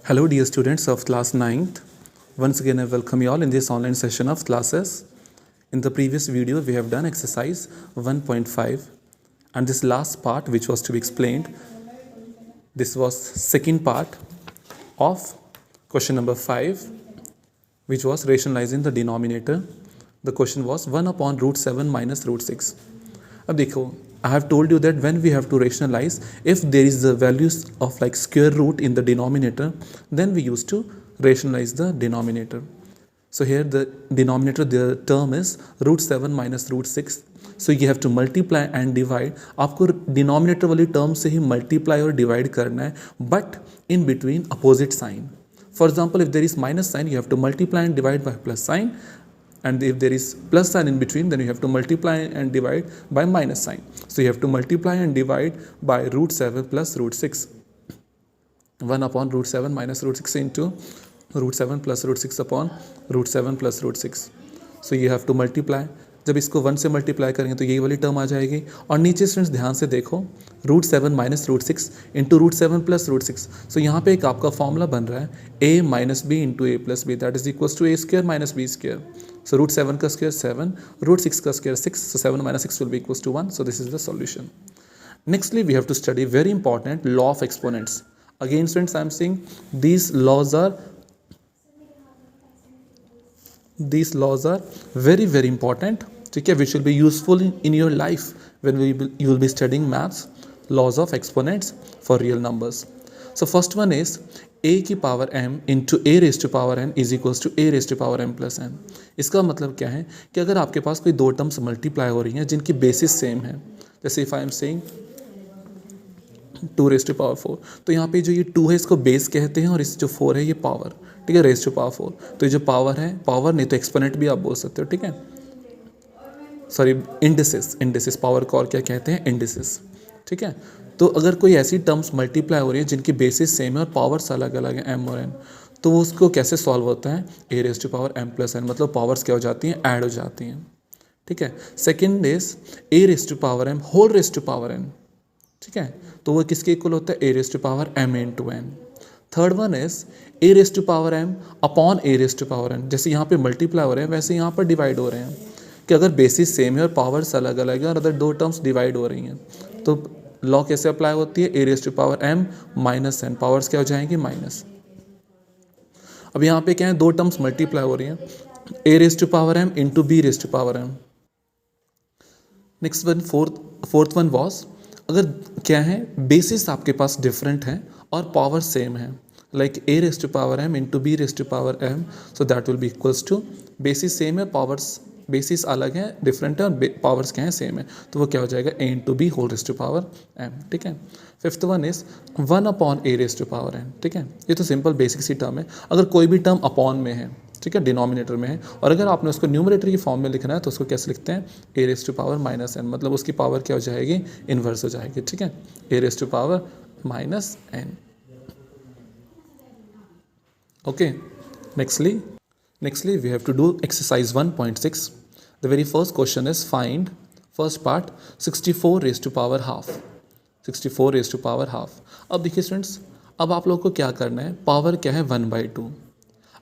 Hello dear students of class 9th. Once again I welcome you all in this online session of classes. In the previous video we have done exercise 1.5 and this last part which was to be explained, this was second part of question number 5 which was rationalizing the denominator. The question was 1 upon root 7 minus root 6. अब देखो, I have told you that when we have to rationalize, if there is the values of like square root in the denominator, then we used to rationalize the denominator. So here the denominator, the term is root 7 minus root 6. So you have to multiply and divide. आपको denominator वाली term से ही multiply और divide करना है, but in between opposite sign. For example, if there is minus sign, you have to multiply and divide by plus sign. And if there is plus sign in between, then you have to multiply and divide by minus sign. So you have to multiply and divide by root 7 plus root 6. 1 upon root 7 minus root 6 into root 7 plus root 6 upon root 7 plus root 6. So you have to multiply. जब इसको 1 से multiply करेंगे तो यही वाली term आ जाएगी. और नीचे स्टूडेंट्स ध्यान से देखो, root 7 minus root 6 into root 7 plus root 6. So यहाँ पे एक आपका फॉर्मूला बन रहा है a minus B into A plus B, that is equals to A square minus B square. So root 7 का square 7, root 6 का square 6, so 7 minus 6 will be equals to 1. So this is the solution. Nextly, we have to study very important law of exponents. Again, students, I am saying these laws are very very important. ठीक है, which will be useful in your life when you will be studying maths, laws of exponents for real numbers. So first one is a की power m into A raise to power n is equals to A raise to power m plus n. इसका मतलब क्या है कि अगर आपके पास कोई दो टर्म्स मल्टीप्लाई हो रही हैं जिनकी बेसिस सेम है, जैसे if I am saying 2 raise to power 4, तो यहाँ पे जो ये 2 है इसको बेस कहते हैं और इस जो 4 है ये पावर. ठीक है, रेस टू पावर 4. तो ये जो पावर है, पावर नहीं तो एक्सपोनेंट भी आप बोल सकते हो. ठीक है, सॉरी इंडिसेस पावर को और क्या कहते हैं, इंडिसेस. ठीक है, तो अगर कोई ऐसी टर्म्स मल्टीप्लाई हो रही है जिनकी बेसिस सेम है और पावर्स अलग अलग हैं m और n, तो वो उसको कैसे सॉल्व होता है, a raise to power m plus n, मतलब पावर्स क्या हो जाती हैं, ऐड हो जाती हैं. ठीक है, second is a raise to power m whole raise to power n. ठीक है, तो वो किसके इक्वल होता है, a raise to power m into n. Third one is a raise to power m upon a raise to power n. जैसे यहाँ पे मल्टीप्लाई हो रहे हैं वैसे यहाँ पर डिवाइड हो रहे हैं कि अगर बेसिस सेम है और पावर्स अलग अलग है और अदर दो टर्म्स डिवाइड हो रही हैं तो लॉ कैसे अप्लाई होती है, a raise to power m minus n, powers क्या हो जाएंगी, माइनस. अब यहाँ पे क्या है, दो टर्म्स मल्टीप्लाई हो रही हैं, a raise to power m into b raise to power m. Next one fourth one was, अगर क्या है, बेसिस आपके पास डिफरेंट है और पावर सेम है, like a raise to power m into b raise to power m, so that will be equals to, basis same है, powers basis अलग है, डिफरेंट है और पावर्स क्या है, सेम है, तो वो क्या हो जाएगा, a into B whole raise to power m. ठीक है, fifth one is 1 upon a raise to power n. ठीक है, ये तो सिंपल बेसिक सी टर्म है. अगर कोई भी टर्म अपॉन में है, ठीक है, डिनोमिनेटर में है, और अगर आपने उसको न्यूमरेटर की फॉर्म में लिखना है तो उसको कैसे लिखते हैं, a raise to power minus n, मतलब उसकी पावर क्या हो जाएगी, इन्वर्स हो जाएगी. ठीक है, a raise to power minus n. Okay, Nextly, we have to do exercise 1.6. The very first question is find, first part, 64 raised to power half. 64 raised to power half. अब देखिए students, अब आप लोगों को क्या करना है, पावर क्या है, 1/2.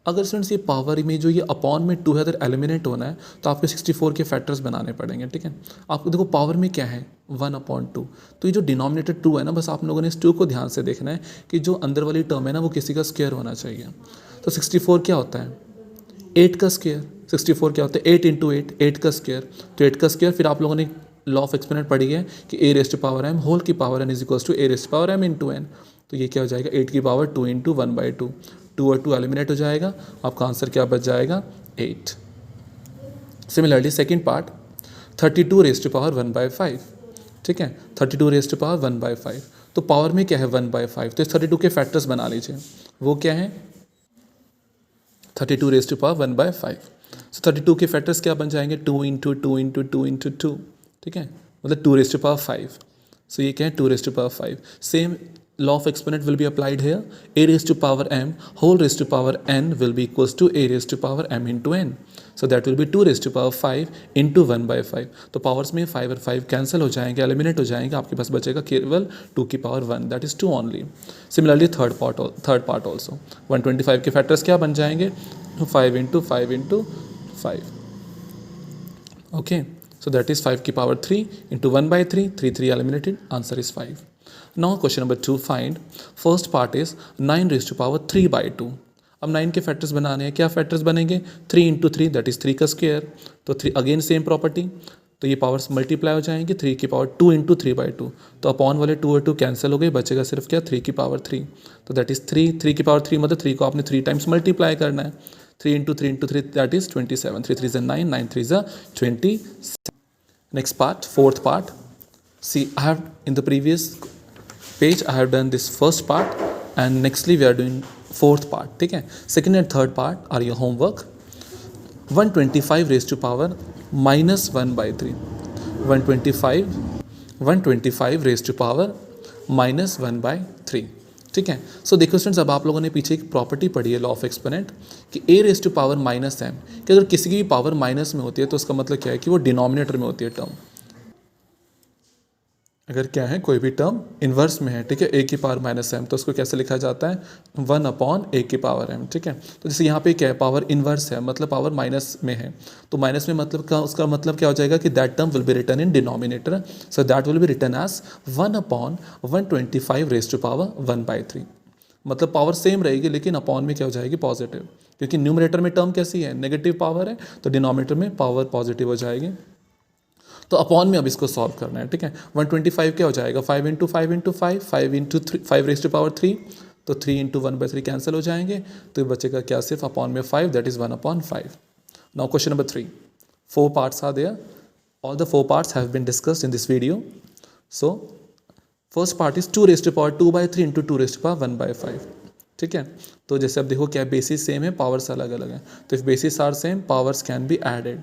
अगर स्टूडेंट्स ये पावर में जो ये अपॉन में 2 है अगर एलिमिनेट होना है तो आपको 64 के फैक्टर्स बनाने पड़ेंगे. ठीक है, आपको देखो पावर में क्या है, 1/2. तो ये जो डिनोमिनेटर 2 है ना, बस आप लोगों ने इस 2 को ध्यान से देखना है कि जो अंदर वाली टर्म है ना वो किसी का स्क्वायर होना चाहिए. तो 64 क्या होता है, 8 का स्क्वायर. 64 क्या होता है, 8 इंटू 8, 8 का स्क्वायर. तो 8 का स्क्वायर, फिर आप लोगों ने लॉ ऑफ एक्सपोनेंट पढ़ी है कि a raise to power m whole की power n is equals to A raise to power m into n. तो ये क्या हो जाएगा, 8 की पावर 2 इंटू 1/2. 2 और 2 एलिमिनेट हो जाएगा, आपका आंसर क्या बच जाएगा, 8. Similarly second part, 32 raise to power 1/5. ठीक है, 32 रेस टू पावर 1/5. तो पावर में क्या है, 1/5. तो इस 32 के फैक्टर्स बना लीजिए, वो क्या है, 32 रेस टू पावर 1/5. सो 32 के फैक्टर्स क्या बन जाएंगे, 2 इंटू 2 इंटू 2 इंटू 2. ठीक है, मतलब 2 रेस टू पावर 5. सो ये क्या है, 2 raise to power 5. Same law of exponent will be applied here. A raised to power m whole raised to power n will be equals to a raised to power m into n. So that will be 2 raised to power 5 into 1 by 5. तो powers में 5 और 5 cancel हो जाएंगे, eliminate हो जाएंगे, आपके पास बचेगा केवल 2 की power 1, that is 2 only. Similarly third part also 125 के फैक्टर्स क्या बन जाएंगे? 5 into 5 into 5. Okay, so that is 5 की power 3 into 1 by 3, 3 eliminated, answer is 5. Now question number 2, find first part is 9 raised to power 3 by 2. अब 9 के factors बनाने हैं, क्या फैक्टर्स बनेंगे? 3 इंटू 3 दैट इज 3 का स्क्वायर, तो 3 अगेन सेम प्रॉपर्टी, तो ये पावर्स मल्टीप्लाई हो जाएंगे, 3 की पावर 2 इंटू 3 बाई 2, तो अपॉन वाले 2 और 2 कैंसिल हो गए, बचेगा सिर्फ क्या? 3 की पावर 3, तो दैट इज 3 की पावर 3 मतलब 3 को आपने 3 टाइम्स मल्टीप्लाई करना है, 3 into 3 into 3 that is 27, 3 3 9, 9 3 27. Next part, fourth part. See, I have in the previous page I have done this first part, and nextly we are doing fourth part. ठीक है, second and third part are your homework. 125 raised to power minus 1 by 3. 125 raised to power minus 1 by 3. ठीक है, सो देखो students, अब आप लोगों ने पीछे एक प्रॉपर्टी पढ़ी है लॉ ऑफ एक्सपोनेंट कि a raise to power minus m, कि अगर किसी की भी पावर माइनस में होती है तो उसका मतलब क्या है कि वो डिनोमिनेटर में होती है टर्म. अगर क्या है, कोई भी टर्म इन्वर्स में है, ठीक है, ए की पावर माइनस एम, तो उसको कैसे लिखा जाता है? 1 अपॉन ए की पावर एम. ठीक है, तो जैसे यहाँ पे क्या है, पावर इन्वर्स है, मतलब पावर माइनस में है, तो माइनस में मतलब का उसका मतलब क्या हो जाएगा कि that term will be written in denominator, so that will be written as 1 upon 125 raise to power 1 by 3. मतलब पावर सेम रहेगी लेकिन अपॉन में क्या हो जाएगी? पॉजिटिव, क्योंकि न्यूमरेटर में टर्म कैसी है? नेगेटिव पावर है, तो डिनोमिनेटर में पावर पॉजिटिव हो जाएगी. तो अपॉन में अब इसको सॉल्व करना है. ठीक है, 125 क्या हो जाएगा? 5 into 5 into 5, 5 into 5 raise to power 3, तो 3 इंटू 1 बाई 3 कैंसिल हो जाएंगे, तो बचेगा क्या? सिर्फ अपॉन में 5, that is 1 upon 5. Now question number 3, 4 parts are there, all the 4 parts have been discussed in this video. So first part is 2 raise to power 2 by 3 into 2 raise to power 1 by 5. ठीक है, तो जैसे अब देखो क्या basis same है, powers अलग अलग हैं, तो if basis are same powers can be added.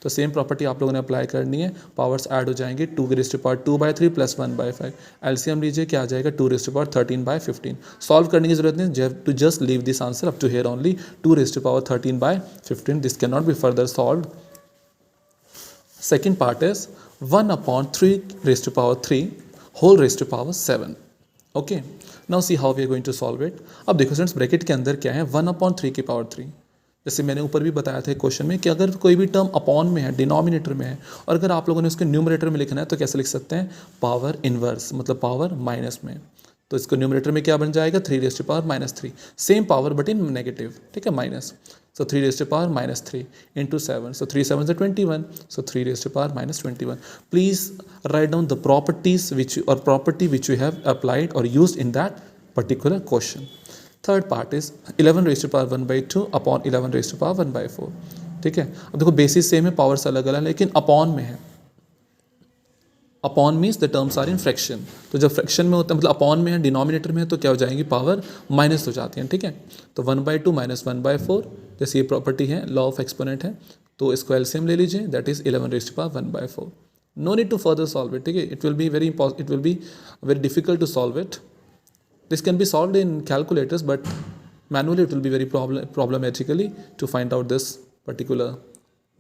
तो सेम प्रॉपर्टी आप लोगों ने अप्लाई करनी है, पावर्स ऐड हो जाएंगे, 2 की raise to power 2 by 3 plus 1 by 5. LCM लीजिए, क्या आ जाएगा? 2 raise to power 13 by 15. Solve करने की जरूरत नहीं, to just leave this answer up to here only. 2 raise to power 13 by 15, this can not be further solve. Second part is 1 upon 3 raise to power 3 whole raise to power 7. Okay, now see how we are going to solve it. अब देखो students, bracket के अंदर क्या है? 1 upon 3 की power 3. जैसे मैंने ऊपर भी बताया था क्वेश्चन में कि अगर कोई भी टर्म अपॉन में है, डिनोमिनेटर में है, और अगर आप लोगों ने उसके न्यूमरेटर में लिखना है तो कैसे लिख सकते हैं? पावर इन्वर्स, मतलब पावर माइनस में, तो इसको न्यूमरेटर में क्या बन जाएगा? 3 raise to power minus 3, same power but in negative. ठीक है, minus, so 3 raise to power minus 3 into 7, so 3 7 21, so 3 raise to power minus 21. Please write down the properties which और property which you have applied और used in that particular question. Third part is 11 raise to power 1 by 2 upon 11 raise to power 1 by 4. ठीक है, अब देखो basis same है, powers अलग अलग, लेकिन अपॉन में है. Upon means the terms are in fraction, तो जब फ्रैक्शन में होता है मतलब अपॉन में है, डिनोमिनेटर में है, तो क्या हो जाएंगी? पावर माइनस हो जाती है. ठीक है, तो 1 बाई 2 माइनस 1 बाई 4, जैसे ये प्रॉपर्टी है, लॉ ऑफ एक्सपोनेंट है, तो इसको एलसीएम ले लीजिए, that is 11 raise to power 1 by 4. No need to further solve it. ठीक है, it will be very difficult to solve it. This can be solved in calculators, but manually it will be very problematically to find out this particular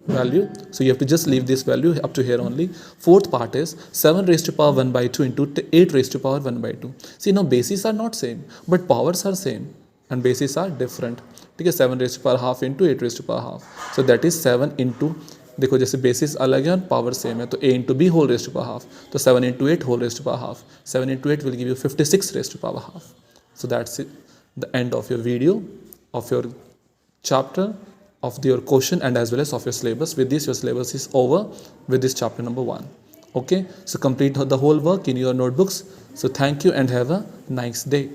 value. So you have to just leave this value up to here only. Fourth part is 7 raised to power 1 by 2 into 8 raised to power 1 by 2. See, now bases are not same, but powers are same and bases are different. ठीक है, 7 raised to power half into 8 raised to power half. So that is 7 into, देखो जैसे basis अलग है और power same है, तो a into B whole raise to power half, तो 7 into 8 whole raise to power half, 7 into 8 will give you 56 raise to power half. So that's the end of your video, of your chapter, of your question, and as well as of your syllabus. With this, your syllabus is over with this chapter number 1. Okay, so complete the whole work in your notebooks. So thank you and have a nice day.